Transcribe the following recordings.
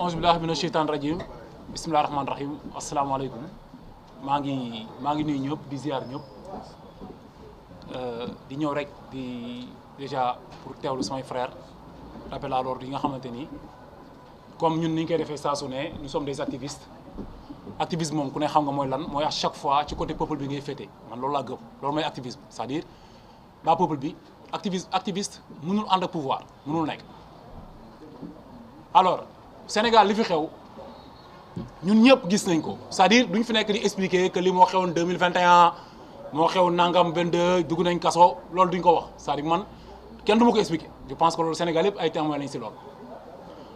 auzu billahi mina sheytaan rajim bismillahi rahmaani rahim asalaamaaleykum maa ngi nuyu ñëpp di ziar ñëpp di ñëw rek di déjà pour teewlu samay frères rappel à l'ordre yi nga xamante ni comme ñun ni ñu koy defee saa su ne nous sommes des activistes activisme moom ku ne xam nga mooy lan mooy à chaque fois ci côté peuple bi ngay féete man loolu laa gëm loolu mooy activisme c'est-à-dire ba peuple bi activiste mënul ànd ak pouvoir mënul nekk. alors Sénégal li fi xew ñun ñëpp gis nañ ko c'est-à-dire duñ fi nekk di expliquer que li moo xewoon 2021 moo xew nangam 22 dugg nañ kaso loolu duñ ko wax c'est-à-dire man kenn du ma ko expliquer je pense que loolu Sénégal yëpp ay témoins lañ si loolu.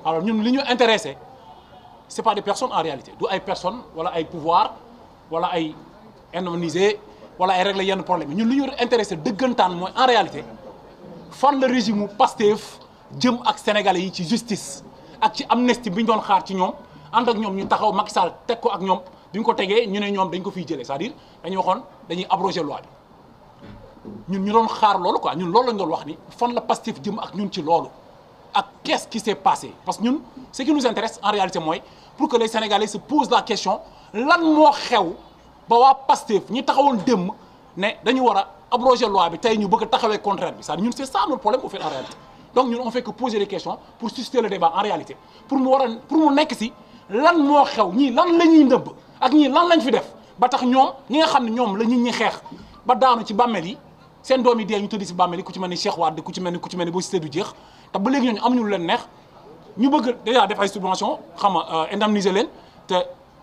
alors ñun li ñu intéressé c'est pas des personnes en réalité du ay personnes wala ay pouvoir wala ay indemnisé wala ay régler yenn problème yi ñun li ñu intéressé dëggantaan mooy en réalité fan la régime mu Pastef jëm ak sénégalais yi ci justice ak ci amnistie bi ñu doon xaar ci ñoom ànd ak ñoom ñu taxaw Macky Sall teg ko ak ñoom bi ñu ko tegee ñu ne ñoom dañ ko fiy jëlee c'est-à-dire dañuy waxoon dañuy abroger loi bi ñun ñu doon xaar loolu quoi ñun loolu lañ doon wax ni fan la Pastef jëm ak ñun ci loolu ak qu'est-ce qui s'est passé parce que ñun ce qui nous intéresse en réalité mooy pour que les Sénégalais se posent la question lan moo xew ba waa Pastef ñi taxawoon démb ne dañu war a abroger loi bi tey ñu bëgg a taxawee contraire bi c'est-à-dire ñun c'est ça notre problème au fait en réalité donc ñun on fait que poser des questions pour susciter le débat en réalité pour mu nekk si lan moo xew ñii lan la ñuy nëbb ak ñii lan lañ fi def ba tax ñoom ñi nga xam ne ñoom la ñi xeex ba daanu ci bàmmeel yi seen doom yi dee ñu tëdd si bàmmeel yi ku ci mel ni Cheikh Wade ku ci mel ni boo cité du jeex te ba léegi ñooñu amuñu lu leen neex ñu bëgg déjà def ay subvention xam nga indemniser leen te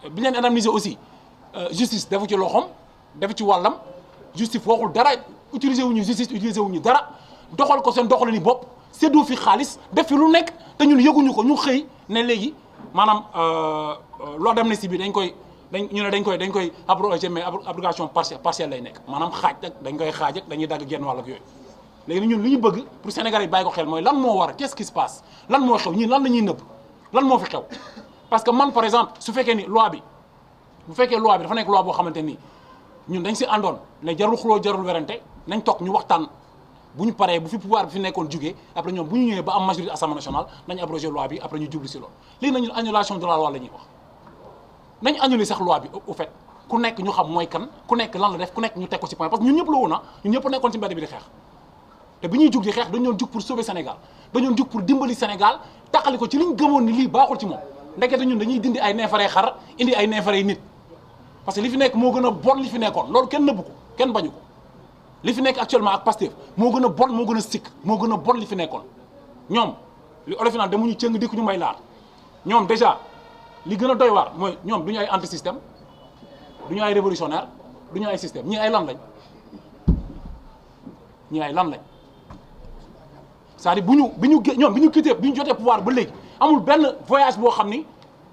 bi leen indemniser aussi justice defu ci loxoom defu ci wàllam justice waxul dara utiliser wuñu justice utiliser wuñu dara doxal ko seen doxalin bopp séddoo fi xaalis def fi lu nekk te ñun yëguñu ko ñu xëy ne léegi maanaam loi d'amnistie bi dañ koy abroger mais abrogation partielle lay nekk maanaam xaaj ak dañ koy xaaj ak dañuy dagg genn wàll ak yooyu. léegi ñun li ñu bëgg pour Sénégalais yi bàyyi ko xel mooy lan moo war qu'est-ce qui se passe lan moo xew ñii lan la ñuy nëbb lan moo fi xew parce que man par exemple su fekkee ni loi bi dafa nekk loi boo xamante ni ñun dañ si àndoon ne jarul xuloo jarul werante nañ toog ñu waxtaan bu ñu paree bu fi pouvoir bi fi nekkoon jugee après ñoom bu ñu ñëwee ba am majorité assemblée nationale nañ abroger loi bi après ñu jublu si loolu léegi nag ñun annulation de la loi la ñuy wax nañ annuler sax loi bi au fait ku nekk ñu xam mooy kan ku nekk lan la def ku nekk ñu teg ko ci point parce que ñun ñëpp la woon ñun ñëpp nekkoon ci mbedd bi di xeex te bi ñuy jug di xeex dañu doon jug pour sauver Sénégal dañu doon jug pour dimbali Sénégal taxali ko ci liñ gëmoon ni lii baaxul ci moom ndekete ñun dañuy dindi ay neefaree xar indi ay neefaree nit parce que li fi nekk moo gën a bon li fi nekkoon loolu kenn nëbbu ko kenn bañu ko li fi nekk actuellement ak Pastef moo gën a bon moo gën a sikk moo gën a bon li fi nekkoon ñoom li olof naan demuñu cëng dikk ñu may laar ñoom déjà li gën a doy waar mooy ñoom du ñu ay anti système du ñu ay révolutionnaire du ñu ay système ñii ay lan lañ ñii ay lan lañ c'est-à-dire bi ñu jotee pouvoir ba léegi amul benn voyage boo xam ni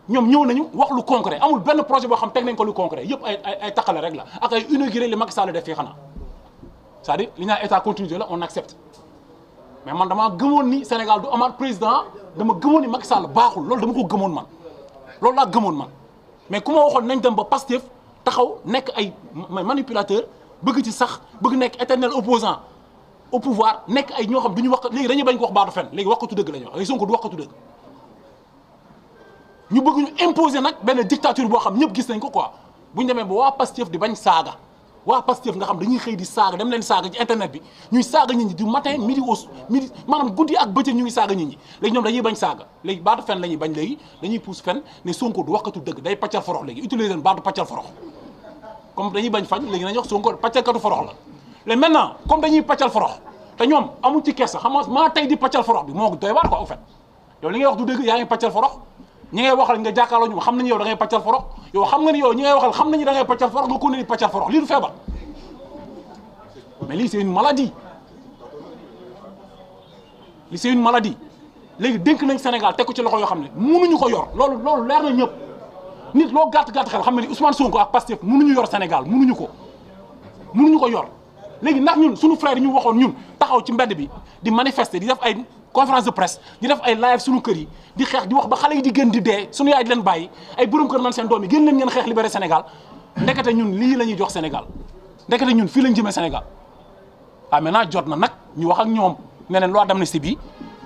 ñoom ñëw nañu wax lu concret amul benn projet boo xam teg nañ ko lu concret yëpp ay taqale rek la ak ay inauguré li Macky Sall def fii xanaa c'est-à-dire li ñu naan état continuité la on accepte mais man damaa gëmoon ni Sénégal du amaat président dama gëmoon ni Macky Sall baaxul loolu dama ko gëmoon man loolu laa gëmoon man mais ku ma waxoon nañ dem ba Pastef taxaw nekk ay manipulateur bëgg ci sax bëgg nekk éternel opposant au pouvoir nekk ay ñoo xam du ñu wax léegi dañuy bañ ko wax baatu fen léegi waxatu dëgg la ñuy wax léegi Sonko du waxatu dëgg ñu bëgg ñu imposer nag benn dictature boo xam ñëpp gis nañ ko quoi bu ñu demee ba waa Pastef di bañ saaga waa Pastef nga xam dañuy xëy di saaga dem leen saaga ci internet bi ñuy saaga nit ñi du matin midi maanaam guddi ak bëccëg ñu ngi saaga nit ñi léegi ñoom dañuy bañ saaga léegi baatu fen la ñuy bañ léegi dañuy pousse fen ne Sonko du waxatu dëgg day paccal forox léegi utiliser leen baatu paccal forox comme dañuy bañ fañ léegi nañu wax Sonko paccalkatu forox la léegi maintenant comme dañuy paccal forox te ñoom amuñ ci kersa xam nga maa tey di paccal forox bi moo doy waar quoi au fait yow li ngay wax du dëgg yaa ngi paccal forox ñi ngay waxal nga jàkkaarloo ñu xam nañu yow da ngay paccal forox yow xam nga ni yow ñi ngay waxal xam nañu da ngay paccal forox nga continuer di paccal forox lii du feebar mais lii c'est une maladie léegi dénk nañ Sénégal teg ko ci loxo yoo xam ne mënuñu ko yor loolu leer na ñëpp nit loo gàtt xel xam ne ni Ousmane Sonko ak Pastef mënuñu yor Sénégal mënuñu ko yor léegi ndax ñun suñu frère yi ñu waxoon ñun taxaw ci mbedd bi di manifester di def ay conférence de presse di def ay live suñu kër yi di xeex di wax ba xale yi di gën di dee suñu yaay di leen bàyyi ay borom kër nan seen doom yi gën leen ngeen xeex libéré Sénégal ndekete ñun lii la ñuy jox Sénégal ndekete ñun fii lañ jëmee Sénégal maintenant jot na nag ñu wax ak ñoom ne leen loi d'amnistie bi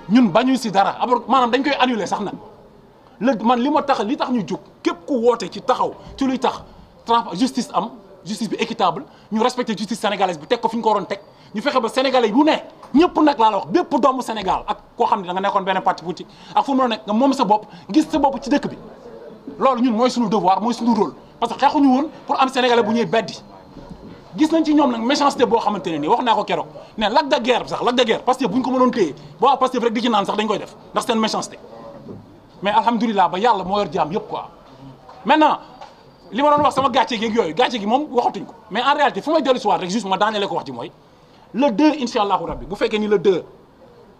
ñun bañu si dara maanaam dañ koy annuler sax nag man li tax ñu jóg képp ku woote ci taxaw ci luy tax justice am justice bi équitable ñu respecté justice sénégalaise bi teg ko fi ñu ko waroon teg ñu fexe ba sénégalais bu ne ñëpp nag laa la wax bépp doomu Sénégal ak koo xam ne da nga nekkoon benn parti politique ak fu mu nekk nga moom sa bopp gis sa bopp ci dëkk bi loolu ñun mooy suñu devoir mooy suñu rôle parce que xeexuñu woon pour am sénégalais bu ñuy beddi gis nañ ci ñoom nag méchanceté boo xamante ne nii wax naa ko keroog ne Lac de Guiers parce que bu ñu ko mënoon téye boo waa Pastef rek di ci naan sax dañ koy def ndax seen méchanceté mais alhamdulilah ba yàlla moo yor jaam yëpp quoi maintenant li ma doon wax sama gàcce gi ak yooyu gàcce gi moom waxatuñ ko mais en réalité fu may dellu si waat rek juste ma daanelee ko wax ji mooy le 2 incha allahu rabbi bu fekkee ni le 2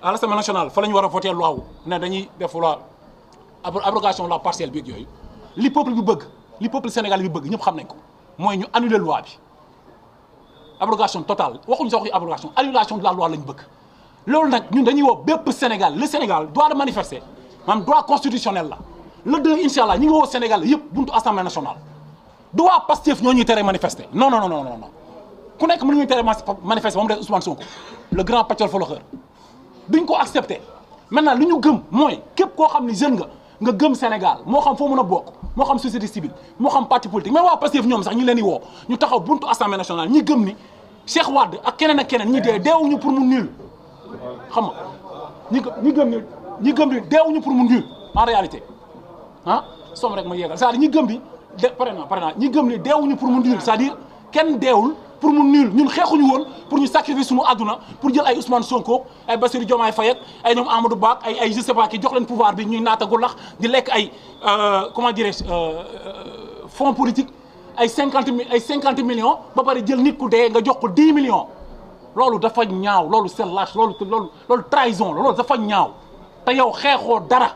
à l'Assemblée nationale fa la ñu war a voté loi ne dañuy def loi abrogation loi partielle bi ak yooyu li peuple bi bëgg li peuple sénégalais bi bëgg ñëpp xam nañ ko mooy ñu annuler loi bi abrogation totale waxuñu sax waxi abrogation annulation de la loi lañ bëgg loolu nag ñun dañuy woo bépp Sénégal le Sénégal droit de manifester maanaam droit constitutionnel la le 2 incha allah ñi ngi woo Sénégal yëpp buntu Assemblée nationale du waa Pastef ñoo ñuy tere manifester non ku nekk mën ñuy tere manifester ba mu des Ousmane Sonko le grand paccal foloxeur duñ ko accepter maintenant li ñu gëm mooy képp koo xam ni jeune nga gëm Sénégal moo xam foo mën a bokk moo xam société civile moo xam parti politique même waa Pastef ñoom sax ñu leen di woo ñu taxaw buntu Assemblée nationale ñi gëm ni Cheikh Wade ak keneen ñi deewuñu pour mu nul xam nga ñi gëm ni deewuñu pour mu nul en réalité som rek ma yeggal c'est-à-dire ñi gëm ni pare naa ñi gëm ni deewuñu pour mu nul c'est-à-dire kenn deewul pour mu nul ñun xeexuñu woon pour ñu sacrifier suñu àdduna pour jël ay Ousmane Sonko ay Bassirou Diomaye Faye ak ay ñoom Amadou Ba ay je sais pas ki jox leen pouvoir bi ñuy naatagu lax di lekk ay comment dirais-je fonds politique ay 50 millions ba pare jël nit ku dee nga jox ko 10 millions loolu dafa ñaaw loolu c'est lâche loolu trahison la loolu dafa ñaaw te yow xeexoo dara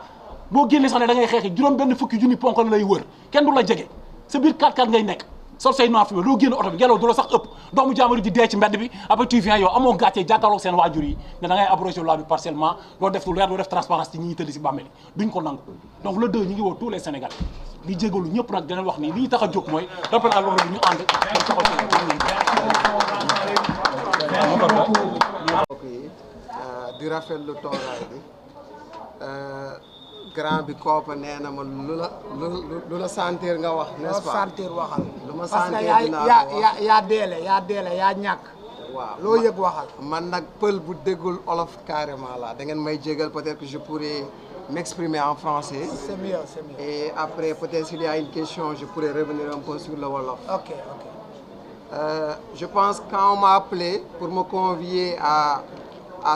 boo génnee sax ne da ngay xeexi juróom benn fukki junni ponk la lay wër kenn du la jege sa biir 4x4 ngay nekk sol say noir fumé doo génn oto bi ngelaw du la sax ëpp doomu jaamari di dee ci mbedd bi après tu viens yow amoo gàccee jàkkaarloog seen waajur yi ne da ngay abroger loi bi partiellement doo def lu leer doo def transparence ci ñi ñuy tëdd si bàmmeel duñ ko nangu donc le 2 ñi ngi woo tous les Sénégalais di jégalu ñëpp nag dinañ wax ni li ñu tax a jóg mooy rappel à l'ordre bi ñu ànd di rafetlu toogaay bi grand bi koopa nee na ma lu la sentir nga wax n'est-ce pas sentir waxal lu ma parce sentir que dinaa ko wax yaa deele yaa ñàkk waaw loo yëg waxal man nag pël bu déggul olof carrément là da ngeen may jégal peut-être que je pourrais m'exprimer en français c'est mieux et après peut-être s'il y a une question je pourrais revenir un peu sur le wolof. Ok. Je pense quand on m'a appelé pour me convier à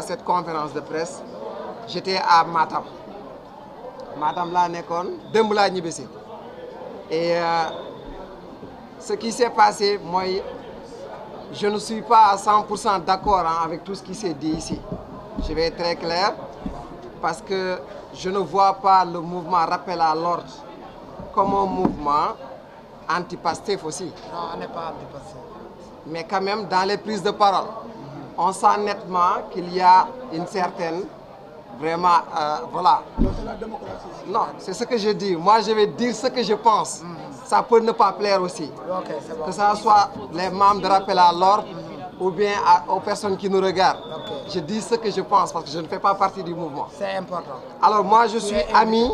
cette conférence de presse j'étais à Matam laa nekkoon démb laa ñibbisi et ce qui s'est passé mooy je ne suis pas à 100% d'accord avec tout ce qui s'est dit ici. Je vais être très clair parce que je ne vois pas le mouvement rappel à l'ordre comme un mouvement anti-Pastef aussi. Non, on n'est pas anti-Pastef. Mais quand même dans les prises de parole on sent nettement qu'il y a une certaine vraiment voilà. C'est la démocratie. Non, c'est ce que je dis. Moi, je vais dire ce que je pense. Ça peut ne pas plaire aussi. Ok, c'est bon. Que ça soit les membres de rappel à l'ordre ou bien aux personnes qui nous regardent. Ok. Je dis ce que je pense parce que je ne fais pas partie du mouvement. C'est important. Alors moi, je suis ami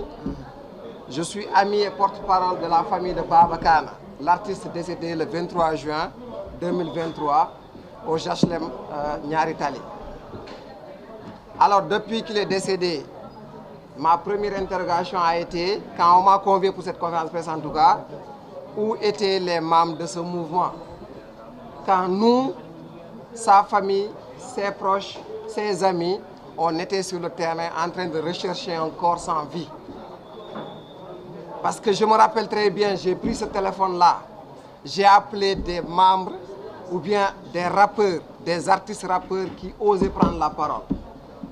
et porte-parole de la famille de Baba Kana, l'artiste décédé le 23 juin 2023 au HLM Niary Tally. Alors depuis qu'il est décédé, ma première interrogation a été, quand on m'a convié pour cette conférence de presse en tout cas, où étaient les membres de ce mouvement? Quand nous, sa famille, ses proches, ses amis, on était sur le terrain en train de rechercher un corps sans vie. Parce que je me rappelle très bien, j'ai pris ce téléphone-là, j'ai appelé des membres ou bien des rappeurs, des artistes rappeurs qui osaient prendre la parole.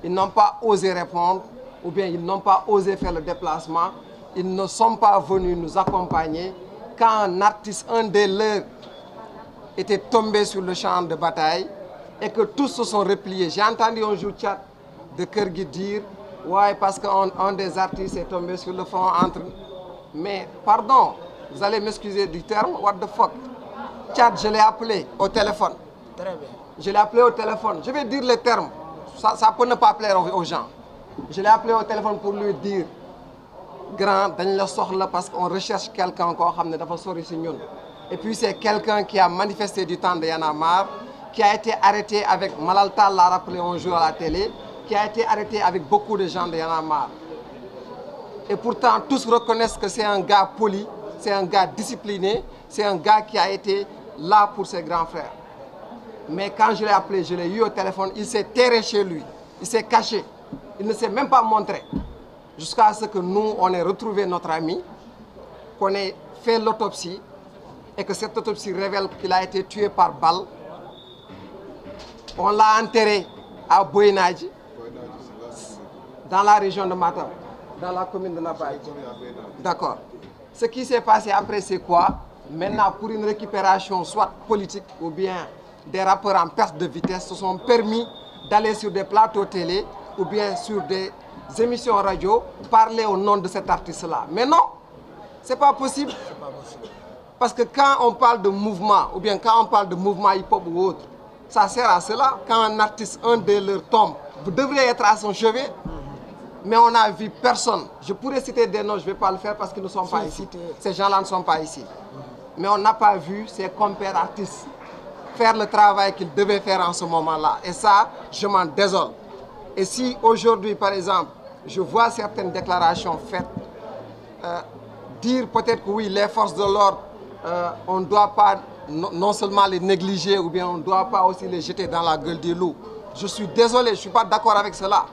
Ils n'ont pas osé répondre ou bien ils n'ont pas osé faire le déplacement. Ils ne sont pas venus nous accompagner quand un artiste, un des leurs, était tombé sur le champ de bataille et que tous se sont repliés. J'ai entendu un jour chat de Kergui dire ouais, parce qu'un des artistes est tombé sur le front entre... Mais pardon, vous allez m'excuser du terme, what the fuck. Chat, je l'ai appelé au téléphone. Très bien. Je l'ai appelé au téléphone. Je vais dire les termes. Ça peut ne pas plaire aux gens. Je l'ai appelé au téléphone pour lui dire grand dañ la soxla parce qu'on recherche quelqu'un koo xam ne dafa sori si ñun. Et puis c'est quelqu'un qui a manifesté du temps de Y'en a marre, qui a été arrêté avec, Malal Tall l'a rappelé un jour à la télé, qui a été arrêté avec beaucoup de gens de Y'en a marre. Et pourtant, tous reconnaissent que c'est un gars poli, c'est un gars discipliné, c'est un gars qui a été là pour ses grands frères. Mais quand je l'ai appelé, je l'ai eu au téléphone, il s'est terré chez lui, il s'est caché, il ne s'est même pas montré. Jusqu'à ce que nous, on ait retrouvé notre ami, qu'on ait fait l'autopsie, et que cette autopsie révèle qu'il a été tué par balle. On l'a enterré à Boyenadji, dans la région de Matam, dans la commune de Nabaye. D'accord. Ce qui s'est passé après, c'est quoi? Maintenant, pour une récupération soit politique ou bien des rappeurs en perte de vitesse, se sont permis d'aller sur des plateaux télé ou bien sur des émissions radio, parler au nom de cet artiste-là. Mais non, c'est pas possible. Parce que quand on parle de mouvement, ou bien quand on parle de mouvement hip-hop ou autre, ça sert à cela. Quand un artiste, un de leurs tombe, vous devriez être à son chevet. Mais on n'a vu personne. Je pourrais citer des noms, je ne vais pas le faire parce qu'ils ne sont pas ici. Ces gens-là ne sont pas ici. Mais on n'a pas vu ces compères artistes faire le travail qu'ils devaient faire en ce moment-là. Et ça, je m'en désole. Et si aujourd'hui, par exemple, je vois certaines déclarations faites, dire peut-être que oui, les forces de l'ordre, on ne doit pas non seulement les négliger ou bien on ne doit pas aussi les jeter dans la gueule du loup. Je suis désolé, je ne suis pas d'accord avec cela.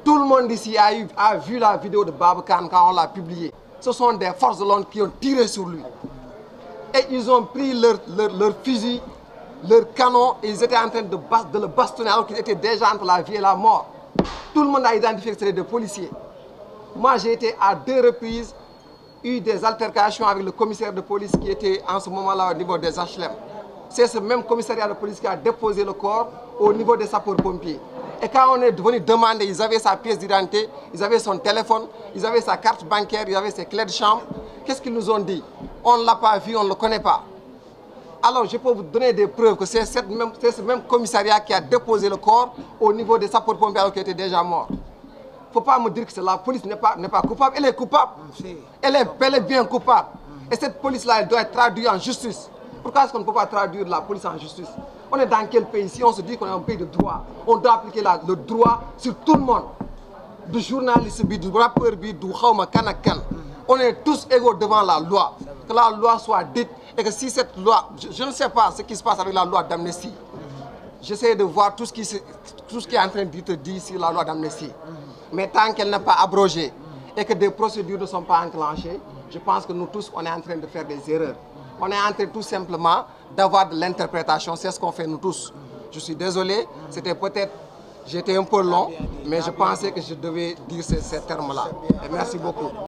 Tout le monde ici a vu la vidéo de Babakan quand on l'a publiée. Ce sont des forces de l'ordre qui ont tiré sur lui. Et ils ont pris leur fusil, leur canon, et ils étaient en train de le bastonner alors qu'ils étaient déjà entre la vie et la mort. Tout le monde a identifié que c'était des policiers. Moi, j'ai été à 2 reprises, eu des altercations avec le commissaire de police qui était en ce moment-là au niveau des HLM. C'est ce même commissariat de police qui a déposé le corps au niveau des sapeurs-pompiers. Et quand on est venu demander, ils avaient sa pièce d'identité, ils avaient son téléphone, ils avaient sa carte bancaire, ils avaient ses clés de chambre. Qu'est-ce qu'ils nous ont dit? On ne l'a pas vu, on ne le connaît pas. Alors je peux vous donner des preuves que c'est ce même commissariat qui a déposé le corps au niveau des sapeurs-pompiers alors qu'il était déjà mort. Il ne faut pas me dire que la police n'est pas coupable. Elle est coupable. Elle est bel et bien coupable. Et cette police-là, elle doit être traduite en justice. Pourquoi est-ce qu'on ne peut pas traduire la police en justice? On est dans quel pays? Si on se dit qu'on est un pays de droit, on doit appliquer le droit sur tout le monde. Du journaliste, du rappeur, du khawma kanakan. On est tous égaux devant la loi. Que la loi soit dite et que si cette loi... Je ne sais pas ce qui se passe avec la loi d'amnistie. J'essaie de voir tout ce qui est en train d'être dit sur la loi d'amnistie. Mais tant qu'elle n'est pas abrogée et que des procédures ne sont pas enclenchées, je pense que nous tous, on est en train de faire des erreurs. On est en train tout simplement d'avoir de l'interprétation. C'est ce qu'on fait nous tous. Je suis désolé, c'était peut-être... J'étais un peu long, mais je pensais que je devais dire ces termes-là. Et merci beaucoup.